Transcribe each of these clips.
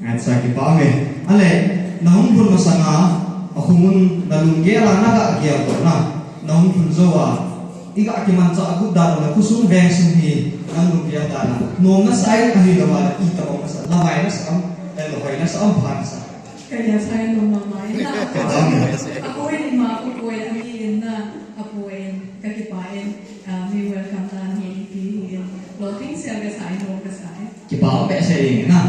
At sa kipa me ale nahung pun masanga akumun nalungge la naga kia to na nahung pun zoa iga ki mancha aku dar na kusum veng sum hi nang kia ta na nom na sai ani da ma I ta ma sa la mai na sam el hoi na sam phan sa kaya sai nom ma mai na ako ni ma ko ani na apo en ka ki pa en mi welcome ta ni ki lo ting sia ga sai nom ga sai ki pa pe se na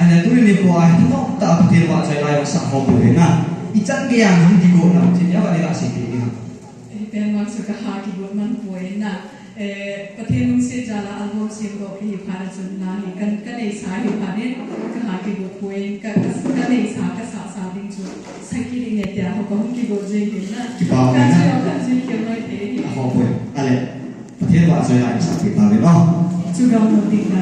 anh tu ni ko ai no ta pa ti wa sai lai sa ho bu na I chan ge yang hum di go na ti ya ba ni la si ti na pen wang su ka ha ki bo man po na pathen nung se jala album se ko ki phara chun na ni kan kan ei sa hi phane ka ha ki bo po ka kan ei sa ka sa ding chu sa ki ri ne ta ho ko ki bo je ki na ki pa ka na ka ji ki noi te ho bu ale pa ti wa sai lai sa ti pa le no chu ga mo ding na